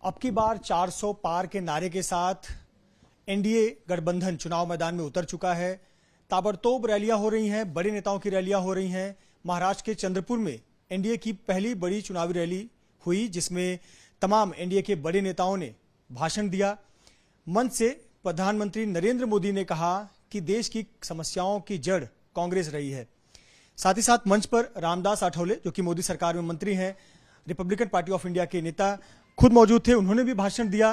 अब की बार 400 पार के नारे के साथ एनडीए गठबंधन चुनाव मैदान में उतर चुका है। ताबड़तोड़ रैलियां हो रही हैं, बड़े नेताओं की रैलियां हो रही हैं। महाराष्ट्र के चंद्रपुर में एनडीए की पहली बड़ी चुनावी रैली हुई, जिसमें तमाम एनडीए के बड़े नेताओं ने भाषण दिया। मंच से प्रधानमंत्री नरेंद्र मोदी ने कहा कि देश की समस्याओं की जड़ कांग्रेस रही है। साथ ही साथ मंच पर रामदास आठवले, जो कि मोदी सरकार में मंत्री हैं, रिपब्लिकन पार्टी ऑफ इंडिया के नेता, खुद मौजूद थे। उन्होंने भी भाषण दिया।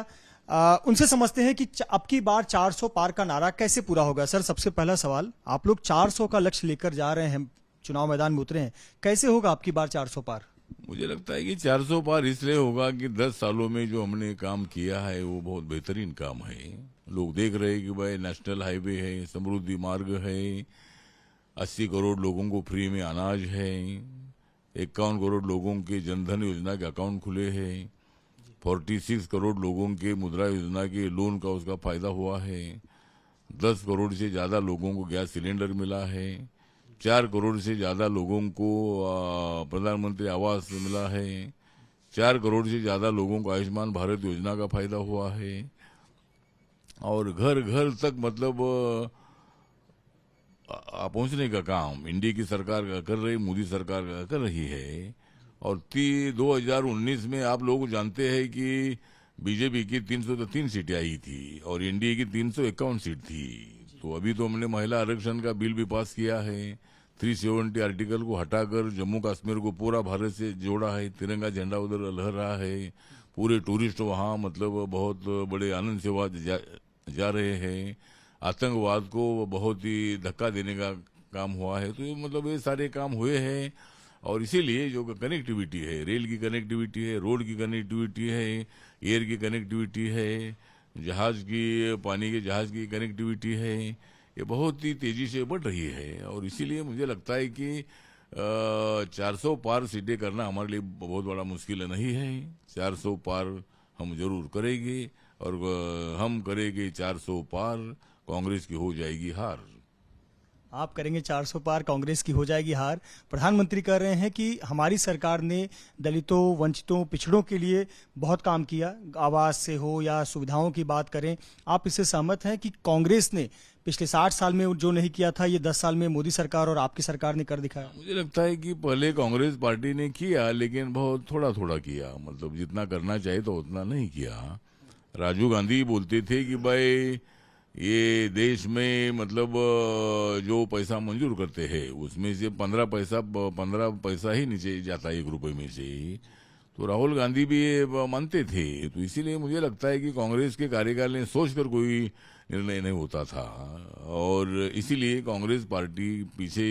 उनसे समझते हैं कि अब की बार 400 पार का नारा कैसे पूरा होगा। सर, सबसे पहला सवाल, आप लोग 400 का लक्ष्य लेकर जा रहे हैं, चुनाव मैदान में उतरे हैं, कैसे होगा आपकी बार 400 पार? मुझे लगता है कि 400 पार इसलिए होगा कि 10 सालों में जो हमने काम किया है वो बहुत बेहतरीन काम है। लोग देख रहे हैं कि भाई नेशनल हाईवे है, समृद्धि मार्ग है, 80 करोड़ लोगों को फ्री में अनाज है, 51 करोड़ लोगों के जनधन योजना के अकाउंट खुले हैं, 46 करोड़ लोगों के मुद्रा योजना के लोन का उसका फायदा हुआ है, 10 करोड़ से ज्यादा लोगों को गैस सिलेंडर मिला है, 4 करोड़ से ज्यादा लोगों को प्रधानमंत्री आवास मिला है, 4 करोड़ से ज्यादा लोगों को आयुष्मान भारत योजना का फायदा हुआ है, और घर घर तक मतलब पहुंचने का काम इंडिया की सरकार कर रही, मोदी सरकार कर रही है। और 2019 में आप लोग जानते हैं कि बीजेपी की 303 सीटें आई थी और एनडीए की 351 सीट थी। तो अभी तो हमने महिला आरक्षण का बिल भी पास किया है। 370 आर्टिकल को हटाकर जम्मू कश्मीर को पूरा भारत से जोड़ा है। तिरंगा झंडा उधर लहर रहा है। पूरे टूरिस्ट वहाँ मतलब बहुत बड़े आनंद से वहाँ जा रहे हैं। आतंकवाद को बहुत ही धक्का देने का काम हुआ है। तो ये मतलब ये सारे काम हुए हैं, और इसीलिए जो कनेक्टिविटी है, रेल की कनेक्टिविटी है, रोड की कनेक्टिविटी है, एयर की कनेक्टिविटी है, जहाज की, पानी के जहाज की कनेक्टिविटी है, ये बहुत ही तेजी से बढ़ रही है। और इसीलिए मुझे लगता है कि 400 पार सीटें करना हमारे लिए बहुत बड़ा मुश्किल नहीं है। 400 पार हम जरूर करेंगे, और हम करेंगे 400 पार, कांग्रेस की हो जाएगी हार। आप करेंगे 400 पार, कांग्रेस की हो जाएगी हार। प्रधानमंत्री कह रहे हैं कि हमारी सरकार ने दलितों, वंचितों, पिछड़ों के लिए बहुत काम किया, आवास से हो या सुविधाओं की बात करें। आप इससे सहमत हैं कि कांग्रेस ने पिछले 60 साल में जो नहीं किया था, ये 10 साल में मोदी सरकार और आपकी सरकार ने कर दिखाया? मुझे लगता है कि पहले कांग्रेस पार्टी ने किया, लेकिन बहुत थोड़ा थोड़ा किया, मतलब जितना करना चाहिए तो उतना नहीं किया। राजीव गांधी बोलते थे कि भाई ये देश में मतलब जो पैसा मंजूर करते हैं उसमें से 15 पैसा ही नीचे जाता है 1 रुपए में से। तो राहुल गांधी भी ये मानते थे। तो इसीलिए मुझे लगता है कि कांग्रेस के कार्यकाल ने सोचकर कोई निर्णय नहीं होता था, और इसीलिए कांग्रेस पार्टी पीछे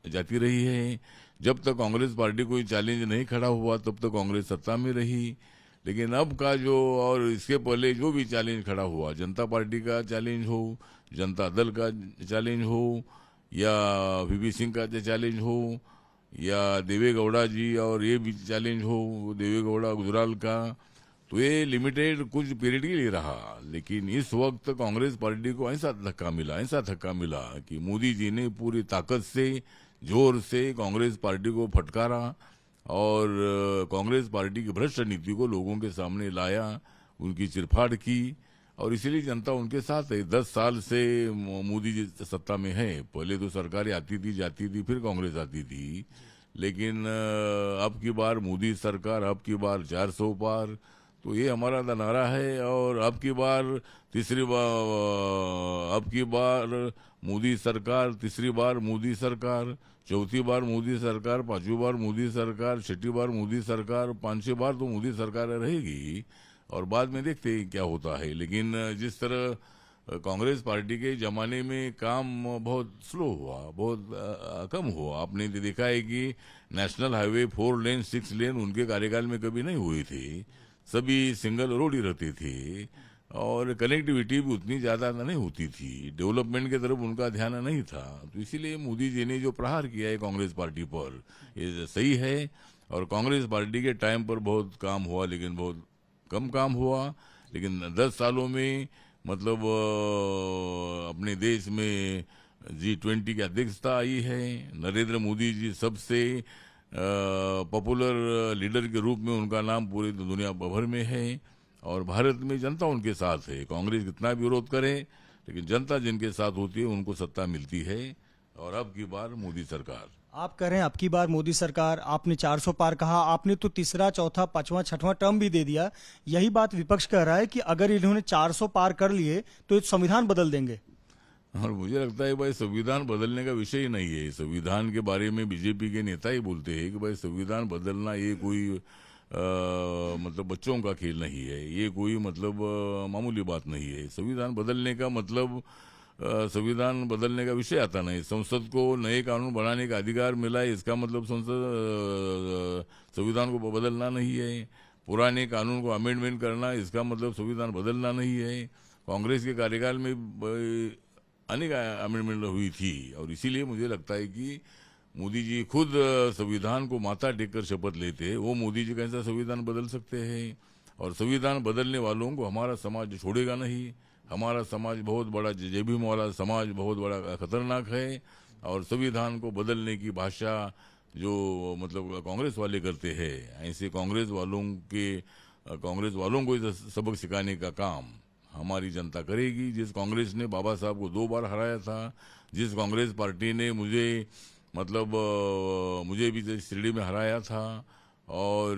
जाती रही है। जब तक कांग्रेस पार्टी कोई चैलेंज नहीं खड़ा हुआ तब तक कांग्रेस सत्ता में रही। लेकिन अब का जो, और इसके पहले जो भी चैलेंज खड़ा हुआ, जनता पार्टी का चैलेंज हो, जनता दल का चैलेंज हो, या वीपी सिंह का चैलेंज हो, या देवे गौड़ा जी और ये भी चैलेंज हो, देवे गौड़ा गुजराल का, तो ये लिमिटेड कुछ पीरियड के लिए रहा। लेकिन इस वक्त कांग्रेस पार्टी को ऐसा धक्का मिला कि मोदी जी ने पूरी ताकत से, जोर से कांग्रेस पार्टी को फटकारा, और कांग्रेस पार्टी की भ्रष्ट नीति को लोगों के सामने लाया, उनकी चिरफाड़ की, और इसीलिए जनता उनके साथ है। 10 साल से मोदी जी सत्ता में है। पहले तो सरकारें आती थी, जाती थी, फिर कांग्रेस आती थी। लेकिन अब की बार मोदी सरकार, अब की बार 400 पार, तो ये हमारा नारा है। और अब की बार मोदी सरकार, तीसरी बार मोदी सरकार, चौथी बार मोदी सरकार, 5वीं बार मोदी सरकार, 6ठी बार मोदी सरकार, 5वीं बार तो मोदी सरकार रहेगी, और बाद में देखते हैं क्या होता है। लेकिन जिस तरह कांग्रेस पार्टी के जमाने में काम बहुत स्लो हुआ, बहुत कम हुआ। आपने देखा है कि नेशनल हाईवे 4 लेन 6 लेन उनके कार्यकाल में कभी नहीं हुए थे। सभी सिंगल रोड ही रहते थे, और कनेक्टिविटी भी उतनी ज्यादा नहीं होती थी। डेवलपमेंट की तरफ उनका ध्यान नहीं था। तो इसीलिए मोदी जी ने जो प्रहार किया है कांग्रेस पार्टी पर, ये सही है। और कांग्रेस पार्टी के टाइम पर बहुत काम हुआ, लेकिन बहुत कम काम हुआ। लेकिन 10 सालों में मतलब अपने देश में G20 की अध्यक्षता आई है। नरेंद्र मोदी जी सबसे पॉपुलर लीडर के रूप में उनका नाम पूरी दुनिया भर में है और भारत में जनता उनके साथ है। कांग्रेस कितना भी विरोध करे लेकिन जनता जिनके साथ होती है उनको सत्ता मिलती है और अब की बार मोदी सरकार। आप कह रहे हैं अब की बार मोदी सरकार, आपने 400 पार कहा, आपने तो तीसरा चौथा पांचवा छठवां टर्म भी दे दिया। यही बात विपक्ष कह रहा है कि अगर इन्होंने 400 पार कर लिए तो ये संविधान बदल देंगे। और मुझे लगता है भाई संविधान बदलने का विषय ही नहीं है। संविधान के बारे में बीजेपी के नेता ही बोलते हैं कि भाई संविधान बदलना ये कोई मतलब बच्चों का खेल नहीं है, ये कोई मतलब मामूली बात नहीं है। संविधान बदलने का मतलब संविधान बदलने का विषय आता नहीं। संसद को नए कानून बनाने का अधिकार मिला है, इसका मतलब संसद संविधान को बदलना नहीं है। पुराने कानून को अमेंडमेंट करना, इसका मतलब संविधान बदलना नहीं है। कांग्रेस के कार्यकाल में अनेक अमेंडमेंट हुई थी और इसीलिए मुझे लगता है कि मोदी जी खुद संविधान को माथा टेककर शपथ लेते हैं। वो मोदी जी कैसा संविधान बदल सकते हैं? और संविधान बदलने वालों को हमारा समाज छोड़ेगा नहीं। हमारा समाज बहुत बड़ा, जय भीम वाला समाज बहुत बड़ा खतरनाक है और संविधान को बदलने की भाषा जो मतलब कांग्रेस वाले करते हैं, ऐसे कांग्रेस वालों को सबक सिखाने का काम हमारी जनता करेगी। जिस कांग्रेस ने बाबा साहब को 2 बार हराया था, जिस कांग्रेस पार्टी ने मुझे भी शिरडी में हराया था और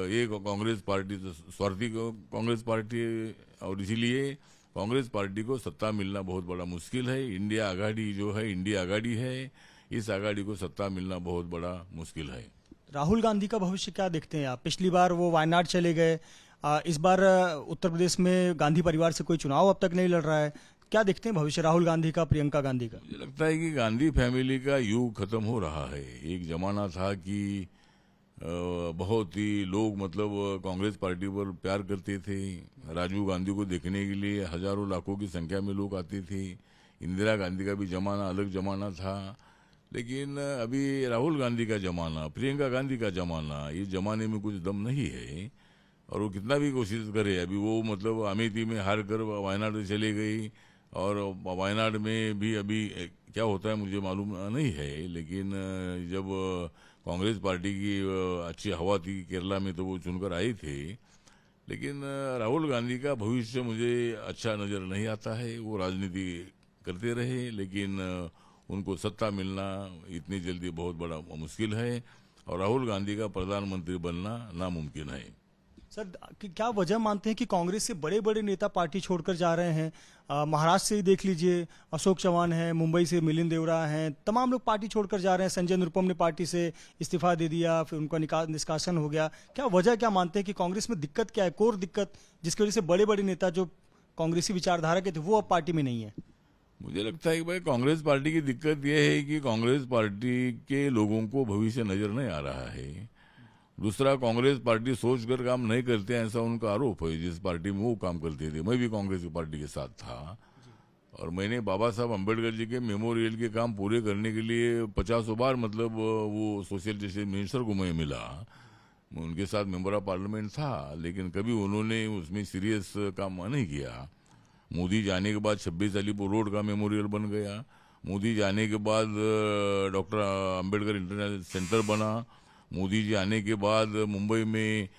ये कांग्रेस पार्टी तो स्वार्थी कांग्रेस पार्टी है और इसीलिए कांग्रेस पार्टी को सत्ता मिलना बहुत बड़ा मुश्किल है। इंडिया आघाड़ी जो है, इंडिया आघाड़ी है, इस आघाड़ी को सत्ता मिलना बहुत बड़ा मुश्किल है। राहुल गांधी का भविष्य क्या देखते हैं आप? पिछली बार वो वायनाड चले गए, इस बार उत्तर प्रदेश में गांधी परिवार से कोई चुनाव अब तक नहीं लड़ रहा है। क्या देखते हैं भविष्य राहुल गांधी का, प्रियंका गांधी का? मुझे लगता है कि गांधी फैमिली का युग खत्म हो रहा है। एक जमाना था कि बहुत ही लोग मतलब कांग्रेस पार्टी पर प्यार करते थे। राजीव गांधी को देखने के लिए हजारों लाखों की संख्या में लोग आते थे। इंदिरा गांधी का भी जमाना अलग जमाना था, लेकिन अभी राहुल गांधी का जमाना, प्रियंका गांधी का जमाना, ये जमाने में कुछ दम नहीं है। और वो कितना भी कोशिश करे, अभी वो मतलब अमेठी में हार कर वायनाड चले गई और वायनाड में भी अभी क्या होता है मुझे मालूम नहीं है। लेकिन जब कांग्रेस पार्टी की अच्छी हवा थी केरला में तो वो चुनकर आए थे। लेकिन राहुल गांधी का भविष्य मुझे अच्छा नजर नहीं आता है। वो राजनीति करते रहे लेकिन उनको सत्ता मिलना इतनी जल्दी बहुत बड़ा मुश्किल है और राहुल गांधी का प्रधानमंत्री बनना नामुमकिन है। सर, क्या वजह मानते हैं कि कांग्रेस से बड़े बड़े नेता पार्टी छोड़कर जा रहे हैं? महाराष्ट्र से ही देख लीजिए, अशोक चौहान है, मुंबई से मिलिंद देवरा हैं, तमाम लोग पार्टी छोड़कर जा रहे हैं। संजय निरुपम ने पार्टी से इस्तीफा दे दिया, फिर उनका निष्कासन हो गया। क्या वजह क्या मानते हैं कि कांग्रेस में दिक्कत क्या है, कोर दिक्कत, जिसकी वजह से बड़े बड़े नेता जो कांग्रेसी विचारधारा के थे वो अब पार्टी में नहीं है? मुझे लगता है कि भाई कांग्रेस पार्टी की दिक्कत यह है कि कांग्रेस पार्टी के लोगों को भविष्य नजर नहीं आ रहा है। दूसरा, कांग्रेस पार्टी सोचकर काम नहीं करते ऐसा उनका आरोप है। जिस पार्टी में वो काम करते थे, मैं भी कांग्रेस की पार्टी के साथ था और मैंने बाबा साहब अम्बेडकर जी के मेमोरियल के काम पूरे करने के लिए 50 बार मतलब वो सोशल जस्टिस मिनिस्टर को मैं मिला, उनके साथ मेंबर ऑफ पार्लियामेंट था, लेकिन कभी उन्होंने उसमें सीरियस काम नहीं किया। मोदी जाने के बाद 26 अलीपुर रोड का मेमोरियल बन गया। मोदी जाने के बाद डॉक्टर अम्बेडकर इंटरनेशनल सेंटर बना। मोदी जी आने के बाद मुंबई में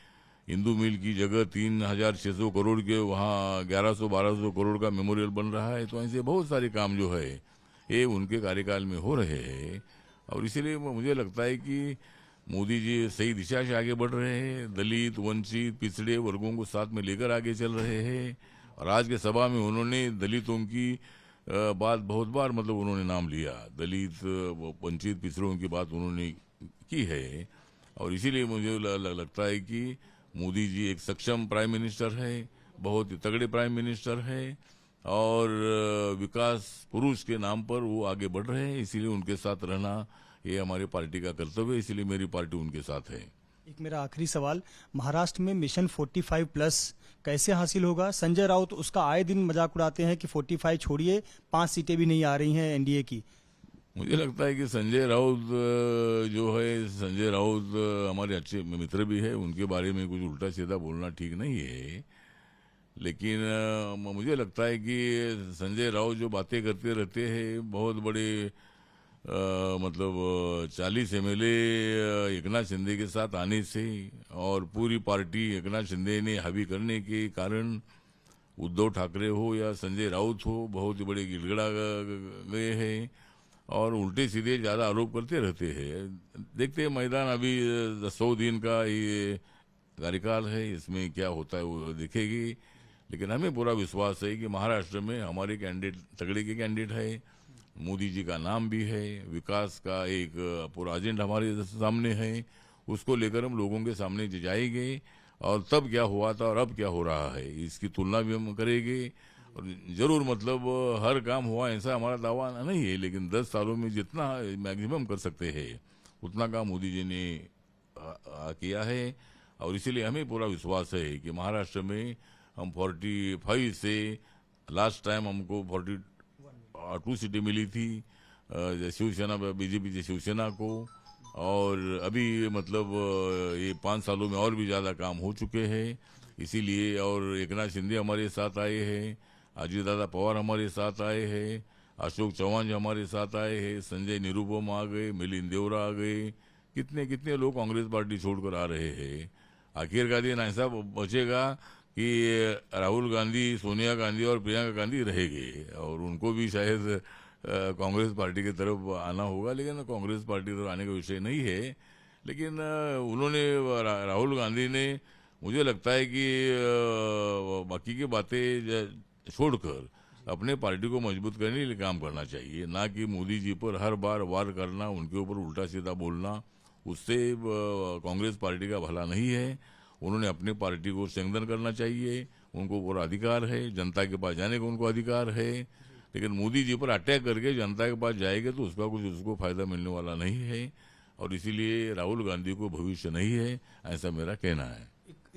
हिंदू मिल की जगह 3600 करोड़ के वहाँ 1100-1200 करोड़ का मेमोरियल बन रहा है। तो ऐसे बहुत सारे काम जो है ये उनके कार्यकाल में हो रहे हैं और इसीलिए मुझे लगता है कि मोदी जी सही दिशा से आगे बढ़ रहे हैं। दलित, वंचित, पिछड़े वर्गों को साथ में लेकर आगे चल रहे हैं और आज के सभा में उन्होंने दलितों की बात बहुत बार मतलब उन्होंने नाम लिया। दलित, वंचित, पिछड़ों की बात उन्होंने की है और इसीलिए मुझे लगता है कि मोदी जी एक सक्षम प्राइम मिनिस्टर है, बहुत ही तगड़े प्राइम मिनिस्टर है और विकास पुरुष के नाम पर वो आगे बढ़ रहे हैं। इसीलिए उनके साथ रहना ये हमारी पार्टी का कर्तव्य है, इसलिए मेरी पार्टी उनके साथ है। एक मेरा आखिरी सवाल, महाराष्ट्र में मिशन 45+ कैसे हासिल होगा? संजय राउत उसका आए दिन मजाक उड़ाते हैं कि 45 छोड़िए 5 सीटें भी नहीं आ रही हैं एनडीए की। मुझे लगता है कि संजय राउत जो है, संजय राउत हमारे अच्छे मित्र भी है, उनके बारे में कुछ उल्टा सीधा बोलना ठीक नहीं है। लेकिन मुझे लगता है कि संजय राउत जो बातें करते रहते हैं बहुत बड़े मतलब 40 MLA एकनाथ शिंदे के साथ आने से और पूरी पार्टी एकनाथ शिंदे ने हावी करने के कारण उद्धव ठाकरे हो या संजय राउत हो बहुत बड़े गिड़गिड़ा गए हैं और उल्टे सीधे ज़्यादा आरोप करते रहते हैं। देखते हैं मैदान अभी 100 दिन का ये कार्यकाल है, इसमें क्या होता है वो दिखेगी। लेकिन हमें पूरा विश्वास है कि महाराष्ट्र में हमारे कैंडिडेट तगड़े के कैंडिडेट है, मोदी जी का नाम भी है, विकास का एक पूरा एजेंडा हमारे सामने है, उसको लेकर हम लोगों के सामने जाएंगे और तब क्या हुआ था और अब क्या हो रहा है इसकी तुलना भी हम करेंगे। और जरूर मतलब हर काम हुआ ऐसा हमारा दावा नहीं है, लेकिन 10 सालों में जितना मैक्सिमम कर सकते हैं उतना काम मोदी जी ने किया है और इसीलिए हमें पूरा विश्वास है कि महाराष्ट्र में हम 45 से लास्ट टाइम हमको 42 सीटें मिली थी शिवसेना बीजेपी से शिवसेना को, और अभी मतलब ये 5 सालों में और भी ज़्यादा काम हो चुके हैं। इसीलिए और एकनाथ शिंदे हमारे साथ आए हैं, अजीत दादा पवार हमारे साथ आए हैं, अशोक चौहान जी हमारे साथ आए हैं, संजय निरुपम आ गए, मिलिंद देवरा आ गए, कितने कितने लोग कांग्रेस पार्टी छोड़कर आ रहे हैं। आखिरकार दिन ऐसा बचेगा कि राहुल गांधी, सोनिया गांधी और प्रियंका गांधी रहेंगे और उनको भी शायद कांग्रेस पार्टी की तरफ आना होगा, लेकिन कांग्रेस पार्टी की तरफ आने का विषय नहीं है। लेकिन उन्होंने राहुल गांधी ने मुझे लगता है कि बाकी की बातें छोड़कर अपने पार्टी को मजबूत करने के लिए काम करना चाहिए, ना कि मोदी जी पर हर बार वार करना, उनके ऊपर उल्टा सीधा बोलना, उससे कांग्रेस पार्टी का भला नहीं है। उन्होंने अपनी पार्टी को स्ट्रेंथन करना चाहिए, उनको पूरा अधिकार है, जनता के पास जाने का उनको अधिकार है। लेकिन मोदी जी पर अटैक करके जनता के पास जाएंगे तो उसका कुछ उसको फायदा मिलने वाला नहीं है और इसीलिए राहुल गांधी को भविष्य नहीं है, ऐसा मेरा कहना है।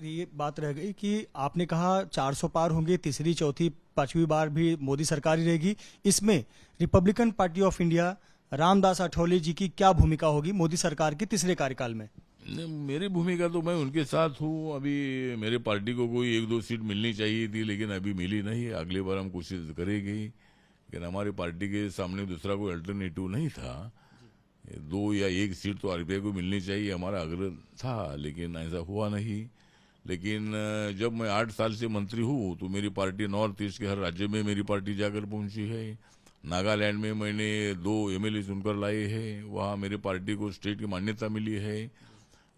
ये बात रह गई कि आपने कहा 400 पार होंगे, तीसरी चौथी पांचवी बार भी मोदी सरकार ही रहेगी। इसमें Republican Party of India Ramdas Athawale ji की क्या भूमिका होगी मोदी सरकार के तीसरे कार्यकाल में? मेरी भूमिका तो मैं उनके साथ हूँ। अभी मेरे पार्टी को कोई 1-2 सीट मिलनी चाहिए थी, लेकिन अभी मिली नहीं। अगली बार हम कोशिश करेंगे, लेकिन हमारी पार्टी के सामने दूसरा कोई अल्टरनेटिव नहीं था। 2 या 1 सीट तो आरपीआई को मिलनी चाहिए हमारा आग्रह था, लेकिन ऐसा हुआ नहीं। लेकिन जब मैं 8 साल से मंत्री हूँ तो मेरी पार्टी नॉर्थ ईस्ट के हर राज्य में मेरी पार्टी जाकर पहुंची है। नागालैंड में मैंने 2 MLA चुनकर लाए हैं, वहाँ मेरी पार्टी को स्टेट की मान्यता मिली है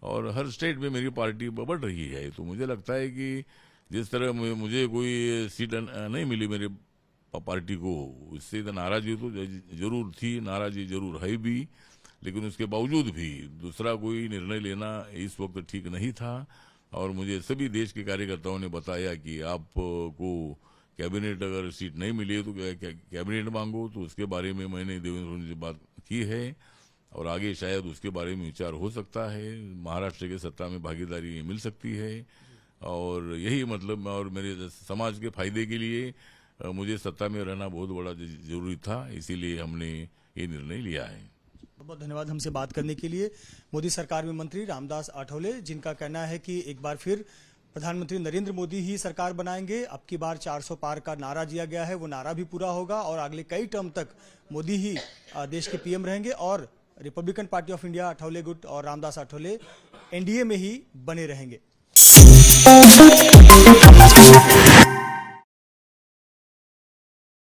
और हर स्टेट में मेरी पार्टी बढ़ रही है। तो मुझे लगता है कि जिस तरह मुझे कोई सीट नहीं मिली मेरे पार्टी को, उससे तो नाराजगी तो जरूर थी, नाराजगी जरूर है भी, लेकिन उसके बावजूद भी दूसरा कोई निर्णय लेना इस वक्त ठीक नहीं था। और मुझे सभी देश के कार्यकर्ताओं ने बताया कि आपको कैबिनेट अगर सीट नहीं मिली तो कैबिनेट मांगो, तो उसके बारे में मैंने देवेंद्र फडणवीस से बात की है और आगे शायद उसके बारे में विचार हो सकता है। महाराष्ट्र के सत्ता में भागीदारी मिल सकती है और यही मतलब और मेरे समाज के फायदे के लिए मुझे सत्ता में रहना बहुत बड़ा जरूरी था, इसीलिए हमने ये निर्णय लिया है। बहुत धन्यवाद हमसे बात करने के लिए। मोदी सरकार में मंत्री रामदास आठवले, जिनका कहना है कि एक बार फिर प्रधानमंत्री नरेंद्र मोदी ही सरकार बनाएंगे। अब की बार 400 पार का नारा दिया गया है, वो नारा भी पूरा होगा और अगले कई टर्म तक मोदी ही देश के पीएम रहेंगे और Republican Party of India Athawale गुट और रामदास आठवले एनडीए में ही बने रहेंगे।